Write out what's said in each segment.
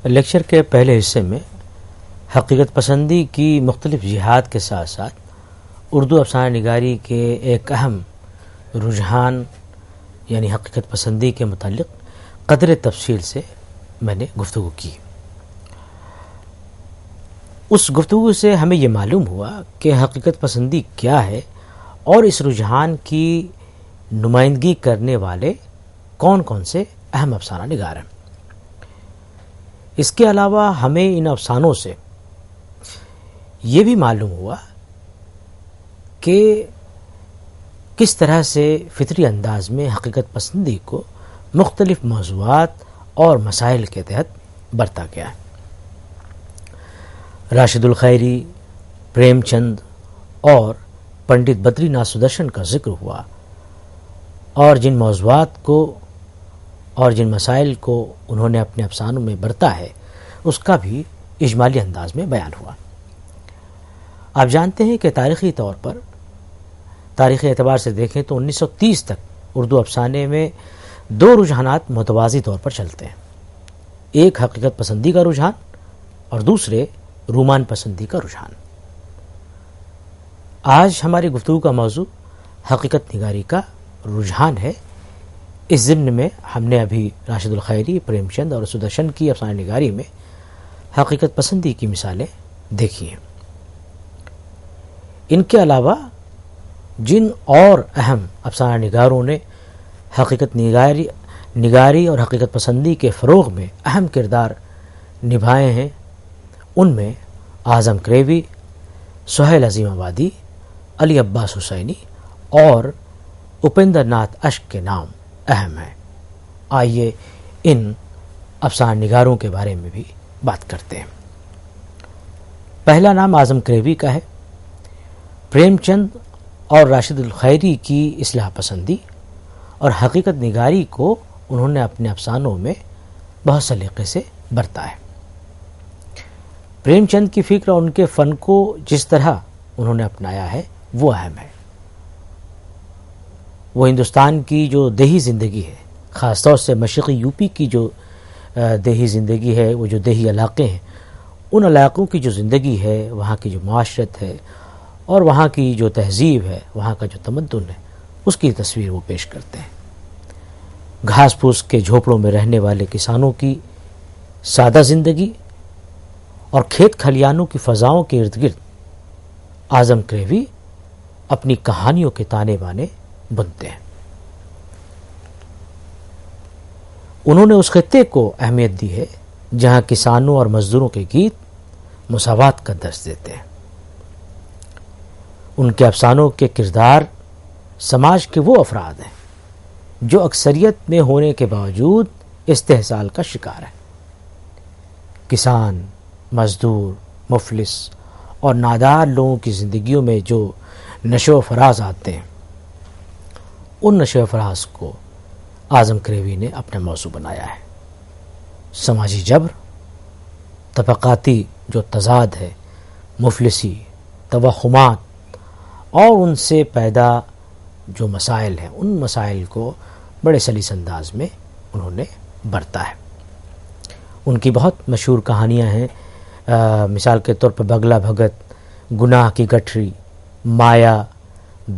Lecture کے پہلے حصے میں حقیقت پسندی کی مختلف جہات کے ساتھ ساتھ اردو افسانہ نگاری کے ایک اہم رجحان یعنی حقیقت پسندی کے متعلق قدر تفصیل سے میں نے گفتگو کی۔ اس گفتگو سے ہمیں یہ معلوم ہوا کہ حقیقت پسندی کیا ہے اور اس رجحان کی نمائندگی کرنے والے کون کون سے اہم افسانہ نگار ہیں۔ اس کے علاوہ ہمیں ان افسانوں سے یہ بھی معلوم ہوا کہ کس طرح سے فطری انداز میں حقیقت پسندی کو مختلف موضوعات اور مسائل کے تحت برتا گیا ہے۔ راشد الخیری، پریم چند اور پنڈت بدری ناتھ سدرشن کا ذکر ہوا اور جن موضوعات کو اور جن مسائل کو انہوں نے اپنے افسانوں میں برتا ہے اس کا بھی اجمالی انداز میں بیان ہوا۔ آپ جانتے ہیں کہ تاریخی طور پر تاریخی اعتبار سے دیکھیں تو 1930 تک اردو افسانے میں دو رجحانات متوازی طور پر چلتے ہیں، ایک حقیقت پسندی کا رجحان اور دوسرے رومان پسندی کا رجحان۔ آج ہماری گفتگو کا موضوع حقیقت نگاری کا رجحان ہے۔ اس ضمن میں ہم نے ابھی راشد الخیری، پریم چند اور سدرشن کی افسانہ نگاری میں حقیقت پسندی کی مثالیں دیکھی ہیں۔ ان کے علاوہ جن اور اہم افسانہ نگاروں نے حقیقت نگاری اور حقیقت پسندی کے فروغ میں اہم کردار نبھائے ہیں، ان میں اعظم کریوی، سہیل عظیم آبادی، علی عباس حسینی اور اپیندر ناتھ اشک کے نام اہم ہیں۔ آئیے ان افسانہ نگاروں کے بارے میں بھی بات کرتے ہیں۔ پہلا نام اعظم کریوی کا ہے۔ پریم چند اور راشد الخیری کی اصلاح پسندی اور حقیقت نگاری کو انہوں نے اپنے افسانوں میں بہت سلیقے سے برتا ہے۔ پریم چند کی فکر اور ان کے فن کو جس طرح انہوں نے اپنایا ہے وہ اہم ہے۔ وہ ہندوستان کی جو دیہی زندگی ہے، خاص طور سے مشرقی یوپی کی جو دیہی زندگی ہے، وہ جو دیہی علاقے ہیں، ان علاقوں کی جو زندگی ہے، وہاں کی جو معاشرت ہے اور وہاں کی جو تہذیب ہے، وہاں کا جو تمدن ہے، اس کی تصویر وہ پیش کرتے ہیں۔ گھاس پھوس کے جھوپڑوں میں رہنے والے کسانوں کی سادہ زندگی اور کھیت کھلیانوں کی فضاؤں کے ارد گرد اعظم کریوی اپنی کہانیوں کے تانے بانے بنتے ہیں۔ انہوں نے اس خطے کو اہمیت دی ہے جہاں کسانوں اور مزدوروں کے گیت مساوات کا درس دیتے ہیں۔ ان کے افسانوں کے کردار سماج کے وہ افراد ہیں جو اکثریت میں ہونے کے باوجود استحصال کا شکار ہیں۔ کسان، مزدور، مفلس اور نادار لوگوں کی زندگیوں میں جو نشو و فراز آتے ہیں، ان نشو و فراز کو اعظم کریوی نے اپنا موضوع بنایا ہے۔ سماجی جبر، طبقاتی جو تضاد ہے، مفلسی، توہمات اور ان سے پیدا جو مسائل ہیں، ان مسائل کو بڑے سلیس انداز میں انہوں نے برتا ہے۔ ان کی بہت مشہور کہانیاں ہیں، مثال کے طور پر بگلا بھگت، گناہ کی گٹھری، مایا،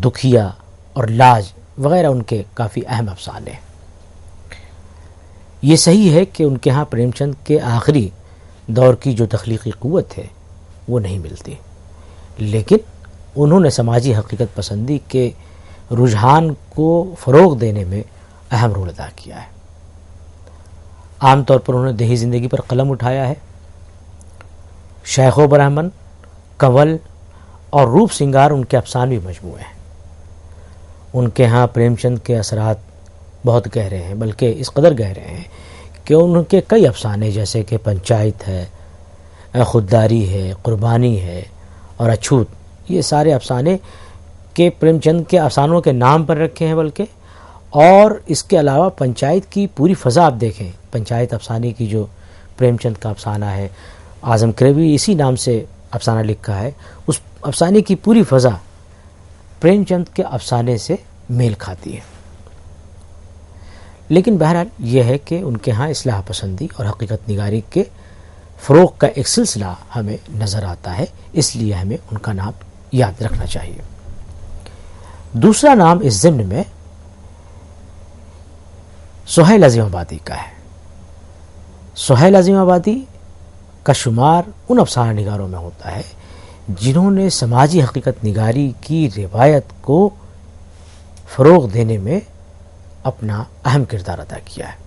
دکھیا اور لاج وغیرہ ان کے کافی اہم افسانے ہیں۔ یہ صحیح ہے کہ ان کے ہاں پریم چند کے آخری دور کی جو تخلیقی قوت ہے وہ نہیں ملتی، لیکن انہوں نے سماجی حقیقت پسندی کے رجحان کو فروغ دینے میں اہم رول ادا کیا ہے۔ عام طور پر انہوں نے دیہی زندگی پر قلم اٹھایا ہے۔ شیخ و برہمن، کنول اور روپ سنگار ان کے افسانوی مجموعے ہیں۔ ان کے ہاں پریم چند کے اثرات بہت گہرے ہیں، بلکہ اس قدر گہرے ہیں کہ ان کے کئی افسانے جیسے کہ پنچایت ہے، خودداری ہے، قربانی ہے اور اچھوت، یہ سارے افسانے کے پریم چند کے افسانوں کے نام پر رکھے ہیں بلکہ، اور اس کے علاوہ پنچایت کی پوری فضا آپ دیکھیں، پنچایت افسانے کی جو پریم چند کا افسانہ ہے، اعظم کریوی اسی نام سے افسانہ لکھا ہے، اس افسانے کی پوری فضا پریم چند کے افسانے سے میل کھاتی ہے۔ لیکن بہرحال یہ ہے کہ ان کے ہاں اصلاح پسندی اور حقیقت نگاری کے فروغ کا ایک سلسلہ ہمیں نظر آتا ہے، اس لیے ہمیں ان کا نام یاد رکھنا چاہیے۔ دوسرا نام اس ضمن میں سہیل عظیم آبادی کا ہے۔ سہیل عظیم آبادی کا شمار ان افسانہ نگاروں میں ہوتا ہے جنہوں نے سماجی حقیقت نگاری کی روایت کو فروغ دینے میں اپنا اہم کردار ادا کیا ہے۔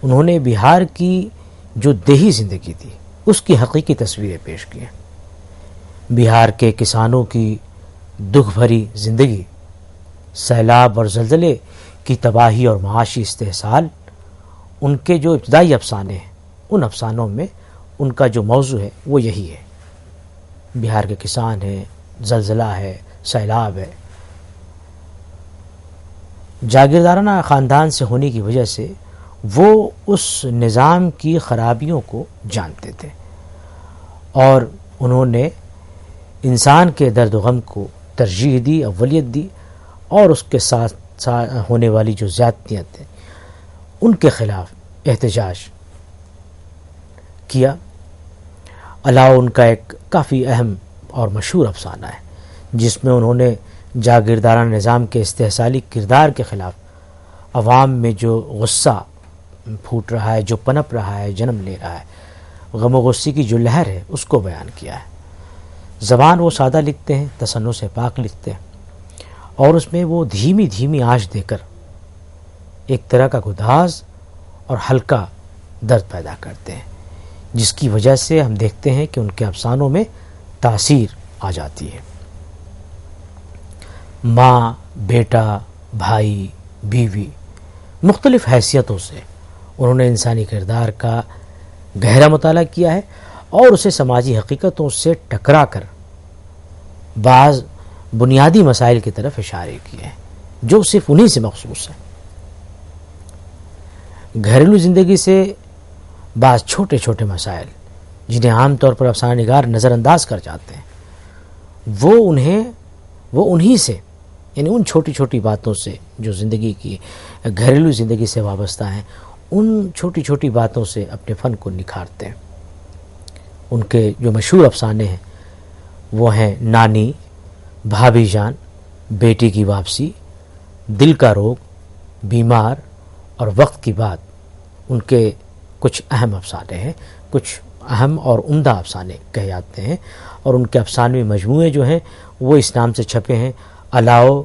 انہوں نے بہار کی جو دیہی زندگی تھی اس کی حقیقی تصویریں پیش کی ہیں۔ بہار کے کسانوں کی دکھ بھری زندگی، سیلاب اور زلزلے کی تباہی اور معاشی استحصال ان کے جو ابتدائی افسانے ہیں، ان افسانوں میں ان کا جو موضوع ہے وہ یہی ہے۔ بہار کے کسان ہیں، زلزلہ ہے، سیلاب ہے۔ جاگیردارانہ خاندان سے ہونے کی وجہ سے وہ اس نظام کی خرابیوں کو جانتے تھے اور انہوں نے انسان کے درد و غم کو ترجیح دی، اولیت دی، اور اس کے ساتھ ہونے والی جو زیادتیاں تھیں ان کے خلاف احتجاج کیا۔ علاوہ ان کا ایک کافی اہم اور مشہور افسانہ ہے جس میں انہوں نے جاگیردارانہ نظام کے استحصالی کردار کے خلاف عوام میں جو غصہ پھوٹ رہا ہے، جو پنپ رہا ہے، جنم لے رہا ہے، غم و غصے کی جو لہر ہے اس کو بیان کیا ہے۔ زبان وہ سادہ لکھتے ہیں، تصنع سے پاک لکھتے ہیں، اور اس میں وہ دھیمی دھیمی آنچ دے کر ایک طرح کا گداز اور ہلکا درد پیدا کرتے ہیں، جس کی وجہ سے ہم دیکھتے ہیں کہ ان کے افسانوں میں تاثیر آ جاتی ہے۔ ماں، بیٹا، بھائی، بیوی، مختلف حیثیتوں سے انہوں نے انسانی کردار کا گہرا مطالعہ کیا ہے اور اسے سماجی حقیقتوں سے ٹکرا کر بعض بنیادی مسائل کی طرف اشارے کیے ہیں جو صرف انہی سے مخصوص ہیں۔ گھریلو زندگی سے بعض چھوٹے چھوٹے مسائل جنہیں عام طور پر افسانہ نگار نظر انداز کر جاتے ہیں، وہ انہی سے، یعنی ان چھوٹی چھوٹی باتوں سے جو زندگی کی گھریلو زندگی سے وابستہ ہیں، ان چھوٹی چھوٹی باتوں سے اپنے فن کو نکھارتے ہیں۔ ان کے جو مشہور افسانے ہیں وہ ہیں نانی، بھابھی جان، بیٹی کی واپسی، دل کا روگ، بیمار اور وقت کی بات۔ ان کے کچھ اہم افسانے ہیں، کچھ اہم اور عمدہ افسانے کہے جاتے ہیں، اور ان کے افسانوی مجموعے جو ہیں وہ اس نام سے چھپے ہیں: الاؤ،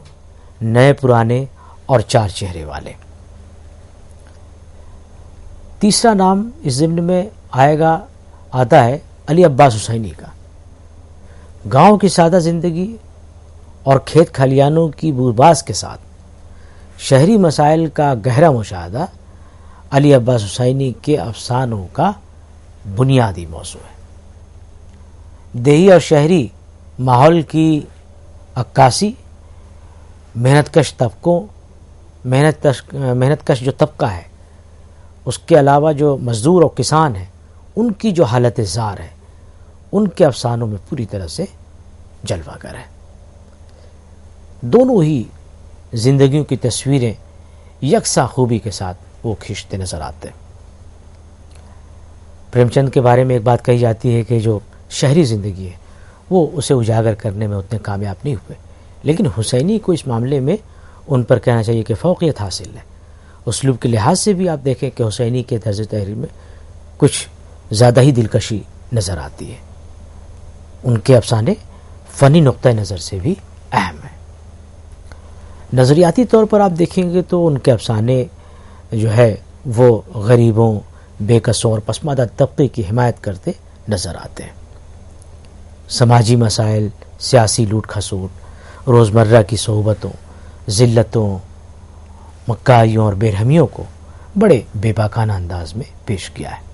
نئے پرانے اور چار چہرے والے۔ تیسرا نام اس ضمن میں آتا ہے علی عباس حسینی کا۔ گاؤں کی سادہ زندگی اور کھیت کھلیانوں کی بورباس کے ساتھ شہری مسائل کا گہرا مشاہدہ علی عباس حسینی کے افسانوں کا بنیادی موضوع ہے۔ دیہی اور شہری ماحول کی عکاسی، محنت کش جو طبقہ ہے، اس کے علاوہ جو مزدور اور کسان ہیں ان کی جو حالت زار ہے، ان کے افسانوں میں پوری طرح سے جلوہ گر ہے۔ دونوں ہی زندگیوں کی تصویریں یکساں خوبی کے ساتھ وہ کھینچتے نظر آتے ہیں۔ پریم چند کے بارے میں ایک بات کہی جاتی ہے کہ جو شہری زندگی ہے وہ اسے اجاگر کرنے میں اتنے کامیاب نہیں ہوئے، لیکن حسینی کو اس معاملے میں ان پر کہنا چاہیے کہ فوقیت حاصل ہے۔ اسلوب کے لحاظ سے بھی آپ دیکھیں کہ حسینی کے طرز تحریر میں کچھ زیادہ ہی دلکشی نظر آتی ہے۔ ان کے افسانے فنی نقطہ نظر سے بھی اہم ہیں۔ نظریاتی طور پر آپ دیکھیں گے تو ان کے افسانے جو ہے وہ غریبوں، بے کسوں اور پسماندہ طبقے کی حمایت کرتے نظر آتے ہیں۔ سماجی مسائل، سیاسی لوٹ کھسوٹ، روزمرہ کی صعوبتوں، ذلتوں، مکاریوں اور بے رحمیوں کو بڑے بے باکانہ انداز میں پیش کیا ہے۔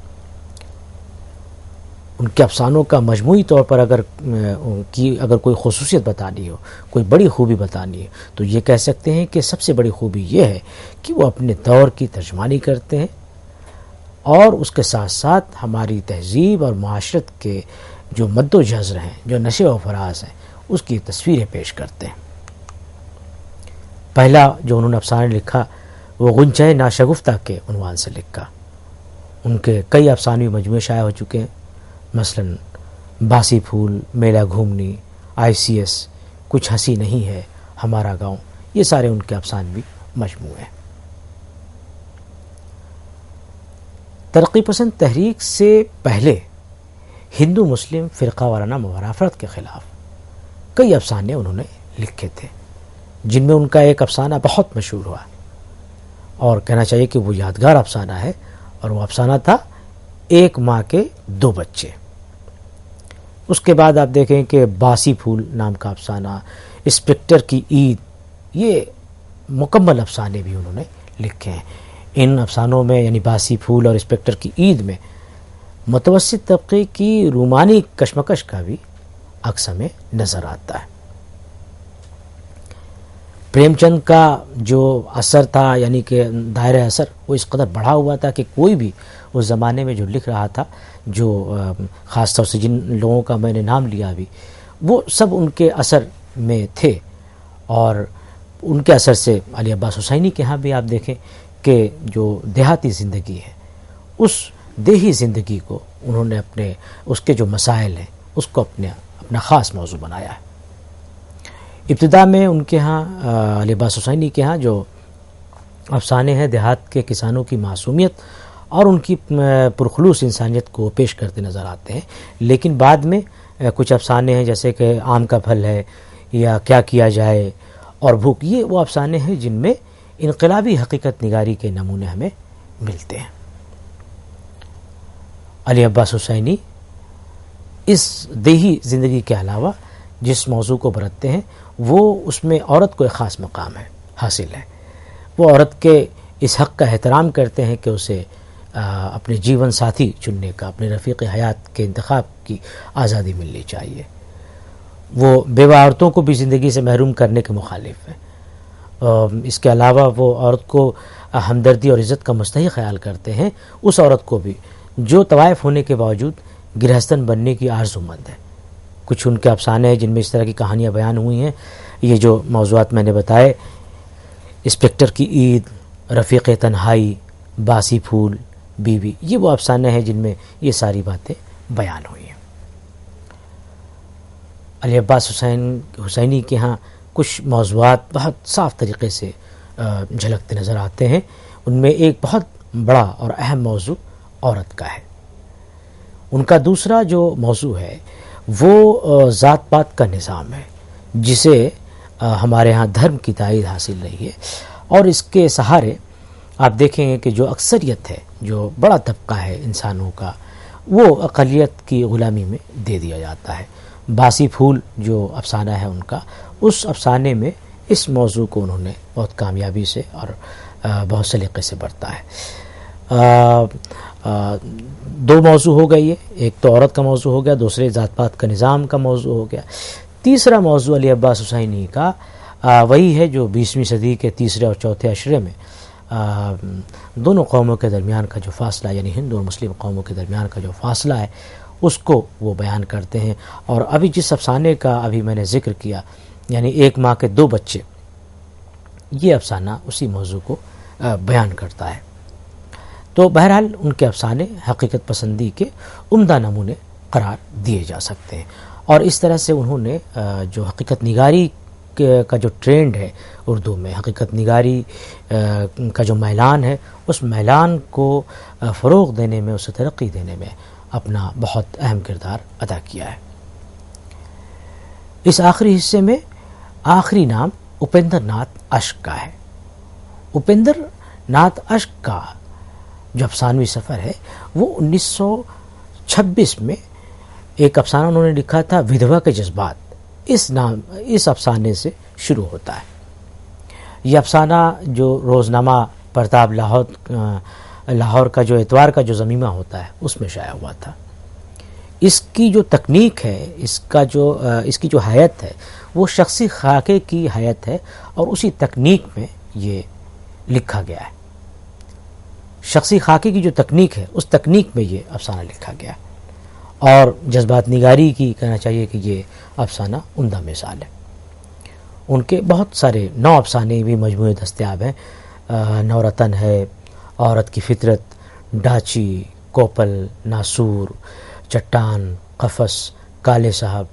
ان کے افسانوں کا مجموعی طور پر اگر کوئی خصوصیت بتانی ہو، کوئی بڑی خوبی بتانی ہے تو یہ کہہ سکتے ہیں کہ سب سے بڑی خوبی یہ ہے کہ وہ اپنے دور کی ترجمانی کرتے ہیں اور اس کے ساتھ ساتھ ہماری تہذیب اور معاشرت کے جو مد و جزر ہیں، جو نشے و فراز ہیں، اس کی تصویریں پیش کرتے ہیں۔ پہلا جو انہوں نے افسانہ لکھا وہ غنچۂ ناشگفتہ کے عنوان سے لکھا۔ ان کے کئی افسانوی مجموعے شائع ہو چکے ہیں، مثلاً باسی پھول، میلہ گھومنی، ICS، کچھ ہنسی نہیں ہے، ہمارا گاؤں، یہ سارے ان کے افسانوی مجموعے ہیں۔ ترقی پسند تحریک سے پہلے ہندو مسلم فرقہ وارانہ مبارافت کے خلاف کئی افسانے انہوں نے لکھے تھے، جن میں ان کا ایک افسانہ بہت مشہور ہوا اور کہنا چاہیے کہ وہ یادگار افسانہ ہے، اور وہ افسانہ تھا ایک ماں کے 2 بچے۔ اس کے بعد آپ دیکھیں کہ باسی پھول نام کا افسانہ، انسپکٹر کی عید، یہ مکمل افسانے بھی انہوں نے لکھے ہیں۔ ان افسانوں میں یعنی باسی پھول اور انسپکٹر کی عید میں متوسط طبقے کی رومانی کشمکش کا بھی عکس ہمیں نظر آتا ہے۔ پریم چند کا جو اثر تھا، یعنی کہ دائرہ اثر، وہ اس قدر بڑھا ہوا تھا کہ کوئی بھی اس زمانے میں جو لکھ رہا تھا، جو خاص طور سے جن لوگوں کا میں نے نام لیا ابھی، وہ سب ان کے اثر میں تھے، اور ان کے اثر سے علی عباس حسینی کے ہاں بھی آپ دیکھیں کہ جو دیہاتی زندگی ہے، اس دیہی زندگی کو انہوں نے اس کے جو مسائل ہیں اس کو اپنا خاص موضوع بنایا ہے۔ ابتدا میں ان کے ہاں علی عباس حسینی کے ہاں جو افسانے ہیں دیہات کے کسانوں کی معصومیت اور ان کی پرخلوص انسانیت کو پیش کرتے نظر آتے ہیں، لیکن بعد میں کچھ افسانے ہیں جیسے کہ آم کا پھل ہے یا کیا کیا جائے اور بھوک، یہ وہ افسانے ہیں جن میں انقلابی حقیقت نگاری کے نمونے ہمیں ملتے ہیں۔ علی عباس حسینی اس دیہی زندگی کے علاوہ جس موضوع کو برتتے ہیں وہ اس میں عورت کو ایک خاص مقام حاصل ہے۔ وہ عورت کے اس حق کا احترام کرتے ہیں کہ اسے اپنے جیون ساتھی چننے کا، اپنے رفیق حیات کے انتخاب کی آزادی ملنی چاہیے۔ وہ بیوہ عورتوں کو بھی زندگی سے محروم کرنے کے مخالف ہیں۔ اس کے علاوہ وہ عورت کو ہمدردی اور عزت کا مستحق خیال کرتے ہیں، اس عورت کو بھی جو طوائف ہونے کے باوجود گرہستن بننے کی آرزو مند ہے۔ کچھ ان کے افسانے ہیں جن میں اس طرح کی کہانیاں بیان ہوئی ہیں۔ یہ جو موضوعات میں نے بتائے، انسپکٹر کی عید، رفیق تنہائی، باسی پھول، بیوی، یہ وہ افسانے ہیں جن میں یہ ساری باتیں بیان ہوئی ہیں۔ علی عباس حسینی کے ہاں کچھ موضوعات بہت صاف طریقے سے جھلکتے نظر آتے ہیں۔ ان میں ایک بہت بڑا اور اہم موضوع عورت کا ہے۔ ان کا دوسرا جو موضوع ہے وہ ذات پات کا نظام ہے، جسے ہمارے ہاں دھرم کی تائید حاصل رہی ہے، اور اس کے سہارے آپ دیکھیں گے کہ جو اکثریت ہے، جو بڑا طبقہ ہے انسانوں کا، وہ اقلیت کی غلامی میں دے دیا جاتا ہے۔ باسی پھول جو افسانہ ہے ان کا، اس افسانے میں اس موضوع کو انہوں نے بہت کامیابی سے اور بہت سلیقے سے برتا ہے۔ 2 موضوع ہو گئے، ایک تو عورت کا موضوع ہو گیا، دوسرے ذات پات کا نظام کا موضوع ہو گیا۔ تیسرا موضوع علی عباس حسینی کا وہی ہے جو 20ویں صدی کے تیسرے اور چوتھے عشرے میں دونوں قوموں کے درمیان کا جو فاصلہ، یعنی ہندو اور مسلم قوموں کے درمیان کا جو فاصلہ ہے، اس کو وہ بیان کرتے ہیں۔ اور ابھی جس افسانے کا ابھی میں نے ذکر کیا، یعنی ایک ماں کے 2 بچے، یہ افسانہ اسی موضوع کو بیان کرتا ہے۔ تو بہرحال ان کے افسانے حقیقت پسندی کے عمدہ نمونے قرار دیے جا سکتے ہیں، اور اس طرح سے انہوں نے جو حقیقت نگاری کا جو ٹرینڈ ہے اردو میں، حقیقت نگاری کا جو میلان ہے، اس میلان کو فروغ دینے میں، اسے ترقی دینے میں اپنا بہت اہم کردار ادا کیا ہے۔ اس آخری حصے میں آخری نام اپیندر ناتھ اشک کا ہے۔ اپیندر ناتھ اشک کا جو افسانوی سفر ہے وہ 1926 میں ایک افسانہ انہوں نے لکھا تھا، ودھوا کے جذبات، اس افسانے سے شروع ہوتا ہے۔ یہ افسانہ جو روزنامہ پرتاب لاہور کا جو اتوار کا جو ضمیمہ ہوتا ہے اس میں شائع ہوا تھا۔ اس کی جو تکنیک ہے، اس کی جو حیت ہے، وہ شخصی خاکے کی حیت ہے، اور اسی تکنیک میں یہ لکھا گیا ہے۔ شخصی خاکے کی جو تکنیک ہے، اس تکنیک میں یہ افسانہ لکھا گیا ہے، اور جذبات نگاری کی کہنا چاہیے کہ یہ افسانہ عمدہ مثال ہے۔ ان کے بہت سارے 9 افسانے بھی مجموعے دستیاب ہیں۔ نورتن ہے، عورت کی فطرت، ڈاچی، کوپل، ناسور، چٹان، قفس، کالے صاحب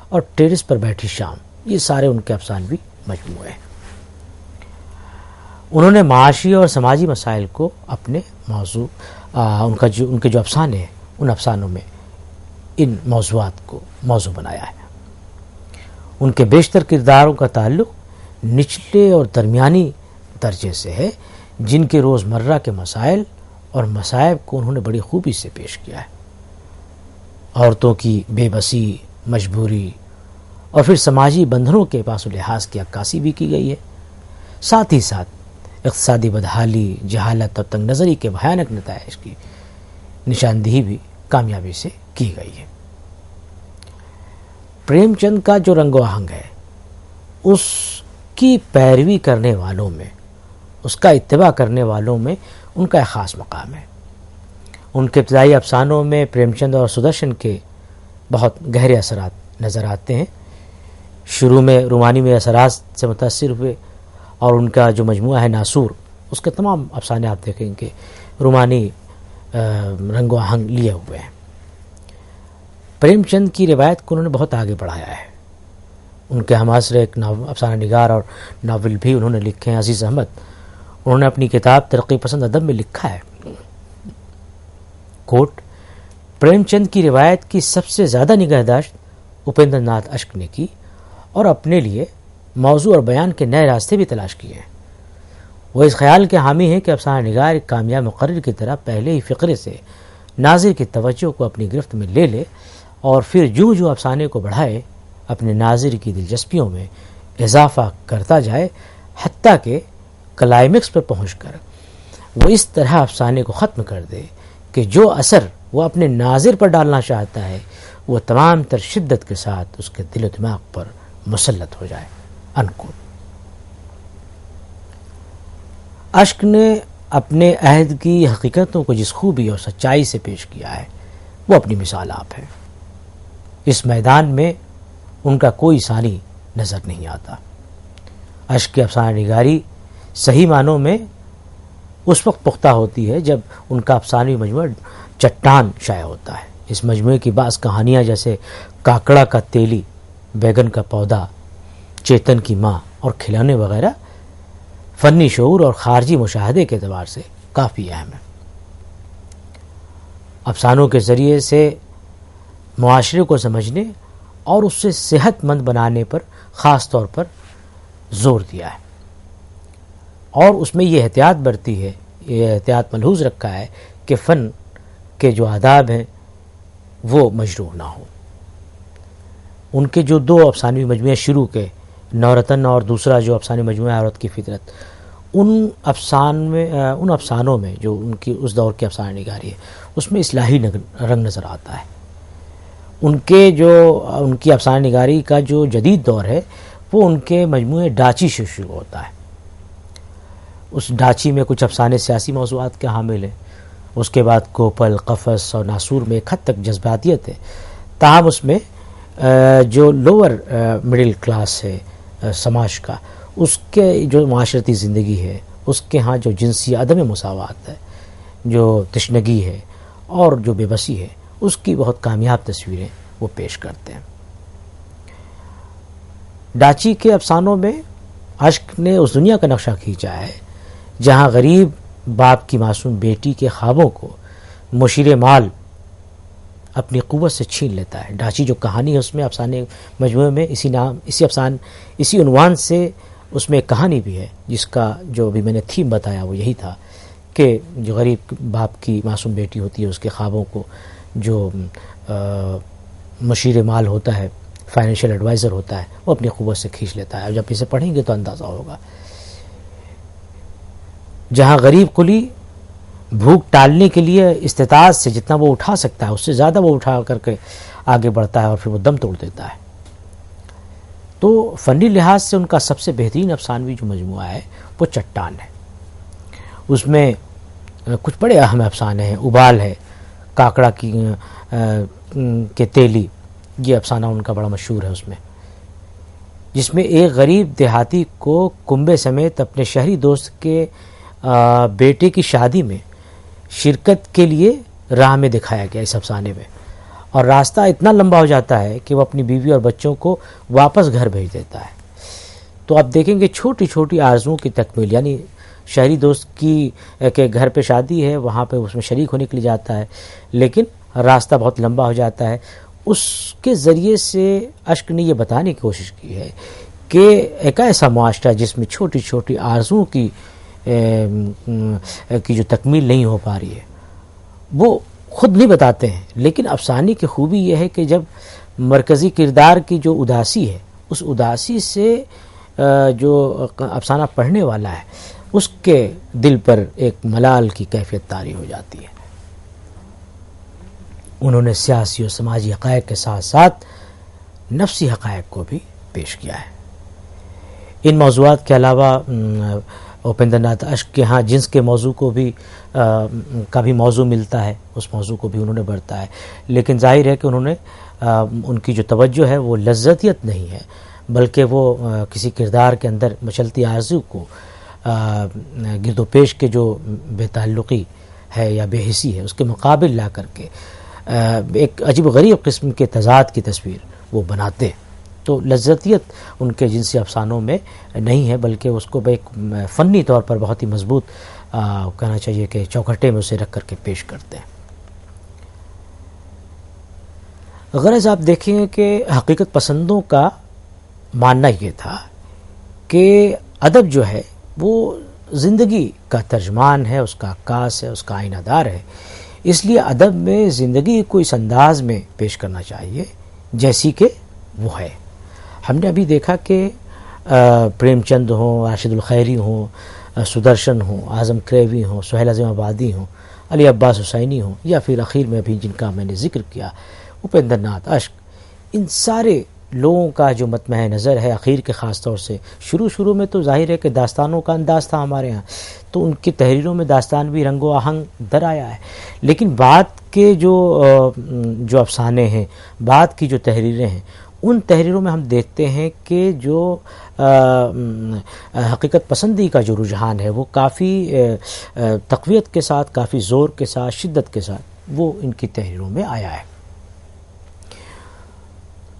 اور ٹیرس پر بیٹھی شام، یہ سارے ان کے افسانوی مجموعے ہیں۔ انہوں نے معاشی اور سماجی مسائل کو اپنے موضوع ان کے جو افسانے ہیں ان افسانوں میں ان موضوعات کو موضوع بنایا ہے۔ ان کے بیشتر کرداروں کا تعلق نچلے اور درمیانی درجے سے ہے، جن کے روزمرہ کے مسائل اور مصائب کو انہوں نے بڑی خوبی سے پیش کیا ہے۔ عورتوں کی بے بسی، مجبوری اور پھر سماجی بندھنوں کے پاس و لحاظ کی عکاسی بھی کی گئی ہے، ساتھ ہی ساتھ اقتصادی بدحالی، جہالت اور تنگ نظری کے بھیانک نتائج کی نشاندہی بھی کامیابی سے کی گئی ہے۔ پریم چند کا جو رنگ و آہنگ ہے، اس کی پیروی کرنے والوں میں، اس کا اتباع کرنے والوں میں ان کا ایک خاص مقام ہے۔ ان کے ابتدائی افسانوں میں پریم چند اور سدرشن کے بہت گہرے اثرات نظر آتے ہیں۔ شروع میں رومانی میں اثرات سے متاثر ہوئے اور ان کا جو مجموعہ ہے ناسور، اس کے تمام افسانے آپ دیکھیں کہ رومانی رنگ و آہنگ لیے ہوئے ہیں۔ پریم چند کی روایت کو انہوں نے بہت آگے بڑھایا ہے۔ ان کے ہمعصر ایک افسانہ نگار اور ناول بھی انہوں نے لکھے ہیں، عزیز احمد۔ انہوں نے اپنی کتاب ترقی پسند ادب میں لکھا ہے، کوٹ، پریم چند کی روایت کی سب سے زیادہ نگہداشت اپیندر ناتھ اشک نے کی اور اپنے لیے موضوع اور بیان کے نئے راستے بھی تلاش کیے ہیں۔ وہ اس خیال کے حامی ہیں کہ افسانہ نگار ایک کامیاب مقرر کی طرح پہلے ہی فقرے سے ناظر کی توجہ کو اپنی گرفت میں لے لے اور پھر جو جو افسانے کو بڑھائے اپنے ناظر کی دلچسپیوں میں اضافہ کرتا جائے، حتیٰ کہ کلائمیکس پر پہنچ کر وہ اس طرح افسانے کو ختم کر دے کہ جو اثر وہ اپنے ناظر پر ڈالنا چاہتا ہے وہ تمام تر شدت کے ساتھ اس کے دل و دماغ پر مسلط ہو جائے۔ انکوٹ۔ اشک نے اپنے عہد کی حقیقتوں کو جس خوبی اور سچائی سے پیش کیا ہے وہ اپنی مثال آپ ہے۔ اس میدان میں ان کا کوئی ثانی نظر نہیں آتا۔ اشک کی افسانہ نگاری صحیح معنوں میں اس وقت پختہ ہوتی ہے جب ان کا افسانوی مجموعہ چٹان شائع ہوتا ہے۔ اس مجموعے کی بعض کہانیاں جیسے کاکڑا کا تیلی، بیگن کا پودا، چیتن کی ماں اور کھلونے وغیرہ فنی شعور اور خارجی مشاہدے کے اعتبار سے کافی اہم ہیں۔ افسانوں کے ذریعے سے معاشرے کو سمجھنے اور اس سے صحت مند بنانے پر خاص طور پر زور دیا ہے، اور اس میں یہ احتیاط برتی ہے، یہ احتیاط ملحوظ رکھا ہے کہ فن کے جو آداب ہیں وہ مجروح نہ ہو۔ ان کے جو دو افسانوی مجموعے شروع کے، نورتن اور دوسرا جو افسانوی مجموعہ عورت کی فطرت، ان افسانوں میں جو ان کی اس دور کی افسانہ نگاری ہے اس میں اصلاحی رنگ نظر آتا ہے۔ ان کی افسانہ نگاری کا جو جدید دور ہے وہ ان کے مجموعے ڈاچی سے شروع ہوتا ہے۔ اس ڈاچی میں کچھ افسانے سیاسی موضوعات کے حامل ہیں، اس کے بعد کوپل، قفس اور ناسور میں ایک حد تک جذباتیت ہے، تاہم اس میں جو لوور مڈل کلاس ہے سماج کا، اس کے جو معاشرتی زندگی ہے، اس کے ہاں جو جنسی عدم مساوات ہے، جو تشنگی ہے اور جو بے بسی ہے، اس کی بہت کامیاب تصویریں وہ پیش کرتے ہیں۔ ڈاچی کے افسانوں میں اشک نے اس دنیا کا نقشہ کھینچا ہے جہاں غریب باپ کی معصوم بیٹی کے خوابوں کو مشیر مال اپنی قوت سے چھین لیتا ہے۔ ڈاچی جو کہانی ہے اس میں افسانے مجموعے میں اسی عنوان سے اس میں ایک کہانی بھی ہے، جس کا جو ابھی میں نے تھیم بتایا وہ یہی تھا کہ جو غریب باپ کی معصوم بیٹی ہوتی ہے اس کے خوابوں کو جو مشیر مال ہوتا ہے، فائنینشیل ایڈوائزر ہوتا ہے، وہ اپنی قوت سے کھینچ لیتا ہے۔ جب اسے پڑھیں گے تو اندازہ ہوگا۔ جہاں غریب قلی بھوک ٹالنے کے لیے استطاعت سے جتنا وہ اٹھا سکتا ہے اس سے زیادہ وہ اٹھا کر کے آگے بڑھتا ہے اور پھر وہ دم توڑ دیتا ہے۔ تو فنی لحاظ سے ان کا سب سے بہترین افسانوی جو مجموعہ ہے وہ چٹان ہے۔ اس میں کچھ بڑے اہم افسانے ہیں۔ ابال ہے، کاکڑا کے تیلی، یہ افسانہ ان کا بڑا مشہور ہے، اس میں جس میں ایک غریب دیہاتی کو کنبے سمیت اپنے شہری دوست کے بیٹے کی شادی میں شرکت کے لیے راہ میں دکھایا گیا اس افسانے میں، اور راستہ اتنا لمبا ہو جاتا ہے کہ وہ اپنی بیوی اور بچوں کو واپس گھر بھیج دیتا ہے۔ تو آپ دیکھیں گے چھوٹی چھوٹی آرزوؤں کی تکمیل، یعنی شہری دوست کے گھر پہ شادی ہے، وہاں پہ اس میں شریک ہونے کے لیے جاتا ہے، لیکن راستہ بہت لمبا ہو جاتا ہے۔ اس کے ذریعے سے اشک نے یہ بتانے کی کوشش کی ہے کہ ایک ایسا معاشرہ جس میں چھوٹی چھوٹی آرزوؤں کی جو تکمیل نہیں ہو پا رہی ہے، وہ خود نہیں بتاتے ہیں، لیکن افسانے کی خوبی یہ ہے کہ جب مرکزی کردار کی جو اداسی ہے، اس اداسی سے جو افسانہ پڑھنے والا ہے اس کے دل پر ایک ملال کی کیفیت طاری ہو جاتی ہے۔ انہوں نے سیاسی اور سماجی حقائق کے ساتھ ساتھ نفسی حقائق کو بھی پیش کیا ہے۔ ان موضوعات کے علاوہ اپیندر ناتھ اشک کے ہاں جنس کے موضوع کو بھی کا بھی موضوع ملتا ہے، اس موضوع کو بھی انہوں نے بڑھتا ہے، لیکن ظاہر ہے کہ انہوں نے ان کی جو توجہ ہے وہ لذتیت نہیں ہے، بلکہ وہ کسی کردار کے اندر مچلتی آرزو کو گرد و پیش کے جو بے تعلقی ہے یا بے حسی ہے اس کے مقابل لا کر کے ایک عجیب و غریب قسم کے تضاد کی تصویر وہ بناتے ہیں۔ تو لذتیت ان کے جنسی افسانوں میں نہیں ہے، بلکہ اس کو ایک فنی طور پر بہت ہی مضبوط کہنا چاہیے کہ چوکھٹے میں اسے رکھ کر کے پیش کرتے ہیں۔ غرض آپ دیکھیں کہ حقیقت پسندوں کا ماننا یہ تھا کہ ادب جو ہے وہ زندگی کا ترجمان ہے، اس کا عکاس ہے، اس کا آئینہ دار ہے، اس لیے ادب میں زندگی کو اس انداز میں پیش کرنا چاہیے جیسی کہ وہ ہے۔ ہم نے ابھی دیکھا کہ پریم چند ہوں، راشد الخیری ہوں، سدرشن ہوں، اعظم کریوی ہوں، سہیل عظیم آبادی ہوں، علی عباس حسینی ہوں، یا پھر اخیر میں ابھی جن کا میں نے ذکر کیا اپیندر ناتھ اشک، ان سارے لوگوں کا جو مطمع نظر ہے اخیر کے خاص طور سے شروع میں تو ظاہر ہے کہ داستانوں کا انداز تھا ہمارے ہاں، تو ان کی تحریروں میں داستان بھی رنگ و آہنگ در آیا ہے، لیکن بعد کے جو افسانے ہیں، بعد کی جو تحریریں ہیں، ان تحریروں میں ہم دیکھتے ہیں کہ جو حقیقت پسندی کا جو رجحان ہے وہ کافی تقویت کے ساتھ، کافی زور کے ساتھ، شدت کے ساتھ وہ ان کی تحریروں میں آیا ہے۔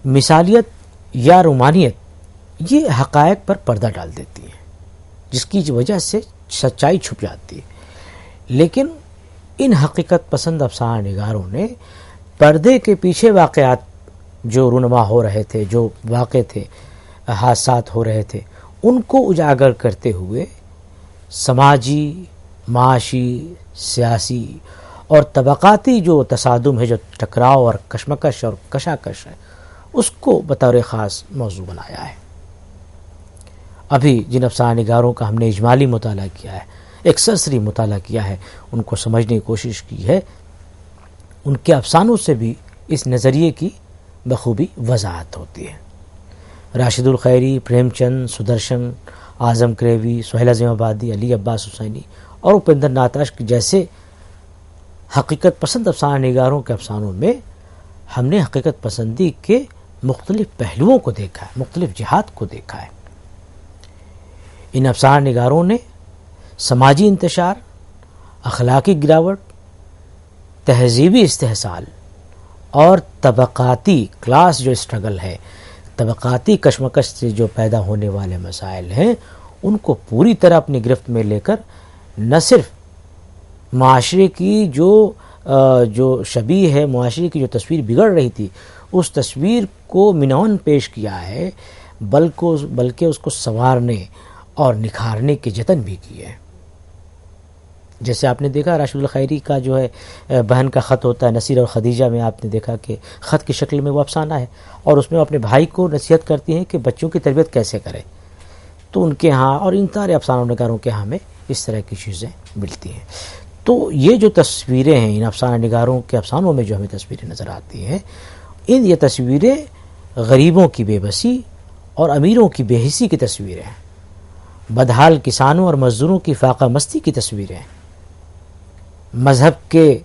مثالیت یا رومانیت یہ حقائق پر پردہ ڈال دیتی ہے، جس کی وجہ سے سچائی چھپ جاتی ہے، لیکن ان حقیقت پسند افسانہ نگاروں نے پردے کے پیچھے واقعات جو رونما ہو رہے تھے، جو واقع تھے، حادثات ہو رہے تھے، ان کو اجاگر کرتے ہوئے سماجی، معاشی، سیاسی اور طبقاتی جو تصادم ہے، جو ٹکراؤ اور کشمکش اور کشاکش ہے، اس کو بطور خاص موضوع بنایا ہے۔ ابھی جن افسانہ نگاروں کا ہم نے اجمالی مطالعہ کیا ہے، ایک سرسری مطالعہ کیا ہے، ان کو سمجھنے کی کوشش کی ہے، ان کے افسانوں سے بھی اس نظریے کی بخوبی وضاحت ہوتی ہے۔ راشد الخیری، پریم چند، سدرشن، اعظم کریوی، سہیل عظیم آبادی، علی عباس حسینی اور اپیندر ناتھ اشک جیسے حقیقت پسند افسانہ نگاروں کے افسانوں میں ہم نے حقیقت پسندی کے مختلف پہلوؤں کو دیکھا ہے، مختلف جہات کو دیکھا ہے۔ ان افسانہ نگاروں نے سماجی انتشار، اخلاقی گراوٹ، تہذیبی استحصال اور طبقاتی کلاس جو اسٹرگل ہے، طبقاتی کشمکش سے جو پیدا ہونے والے مسائل ہیں، ان کو پوری طرح اپنی گرفت میں لے کر نہ صرف معاشرے کی جو شبیہ ہے، معاشرے کی جو تصویر بگڑ رہی تھی، اس تصویر کو منون پیش کیا ہے، بلکہ اس کو سنوارنے اور نکھارنے کے جتن بھی کیے ہیں۔ جیسے آپ نے دیکھا راشد الخیری کا جو ہے بہن کا خط ہوتا ہے، نصیر اور خدیجہ میں آپ نے دیکھا کہ خط کی شکل میں وہ افسانہ ہے، اور اس میں وہ اپنے بھائی کو نصیحت کرتی ہیں کہ بچوں کی تربیت کیسے کرے۔ تو ان کے ہاں اور ان سارے افسانہ نگاروں کے ہاں میں اس طرح کی چیزیں ملتی ہیں۔ تو یہ جو تصویریں ہیں، ان افسانہ نگاروں کے افسانوں میں جو ہمیں تصویریں نظر آتی ہیں، یہ تصویریں غریبوں کی بے بسی اور امیروں کی بے حسی کی تصویریں ہیں، بدحال کسانوں اور مزدوروں کی فاقہ مستی کی تصویریں ہیں، مذہب کے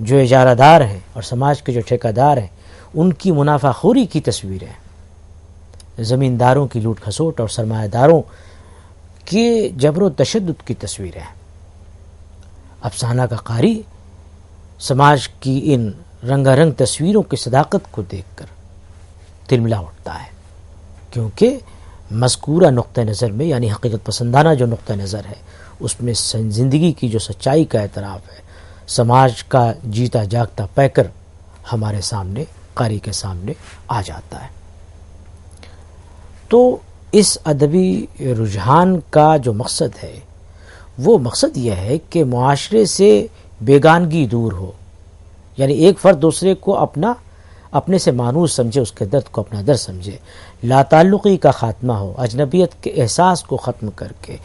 جو اجارہ دار ہیں اور سماج کے جو ٹھیکہ دار ہیں ان کی منافع خوری کی تصویریں، زمینداروں کی لوٹ کھسوٹ اور سرمایہ داروں کے جبر و تشدد کی تصویریں۔ افسانہ کا قاری سماج کی ان رنگا رنگ تصویروں کی صداقت کو دیکھ کر تلملا اٹھتا ہے، کیونکہ مذکورہ نقطہ نظر میں، یعنی حقیقت پسندانہ جو نقطہ نظر ہے، اس میں زندگی کی جو سچائی کا اعتراف ہے، سماج کا جیتا جاگتا پیکر ہمارے سامنے، قاری کے سامنے آ جاتا ہے۔ تو اس ادبی رجحان کا جو مقصد ہے وہ مقصد یہ ہے کہ معاشرے سے بیگانگی دور ہو، یعنی ایک فرد دوسرے کو اپنے سے مانوس سمجھے، اس کے درد کو اپنا درد سمجھے، لا تعلقی کا خاتمہ ہو، اجنبیت کے احساس کو ختم کر کے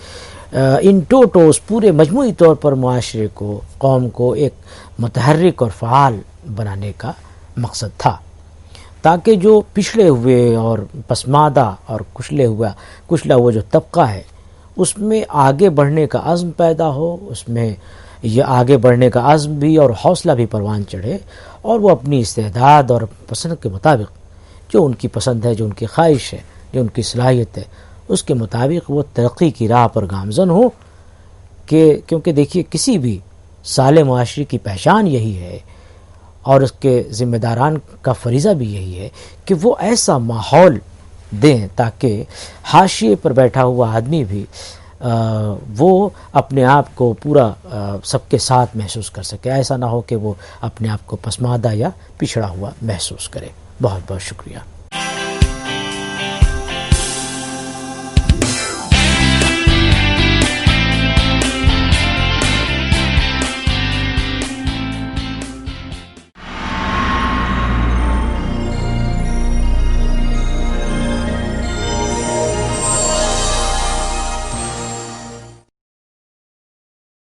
ان ٹوٹوس پورے مجموعی طور پر معاشرے کو، قوم کو ایک متحرک اور فعال بنانے کا مقصد تھا، تاکہ جو پچھڑے ہوئے اور پسماندہ اور کچلا ہوا جو طبقہ ہے اس میں آگے بڑھنے کا عزم پیدا ہو، اس میں یہ آگے بڑھنے کا عزم بھی اور حوصلہ بھی پروان چڑھے، اور وہ اپنی استعداد اور پسند کے مطابق، جو ان کی پسند ہے، جو ان کی خواہش ہے، جو ان کی صلاحیت ہے، اس کے مطابق وہ ترقی کی راہ پر گامزن ہو، کیونکہ دیکھیے کسی بھی صالح معاشرے کی پہچان یہی ہے، اور اس کے ذمہ داران کا فریضہ بھی یہی ہے کہ وہ ایسا ماحول دیں تاکہ حاشیے پر بیٹھا ہوا آدمی بھی وہ اپنے آپ کو پورا سب کے ساتھ محسوس کر سکے، ایسا نہ ہو کہ وہ اپنے آپ کو پسماندہ یا پچھڑا ہوا محسوس کرے۔ بہت بہت شکریہ۔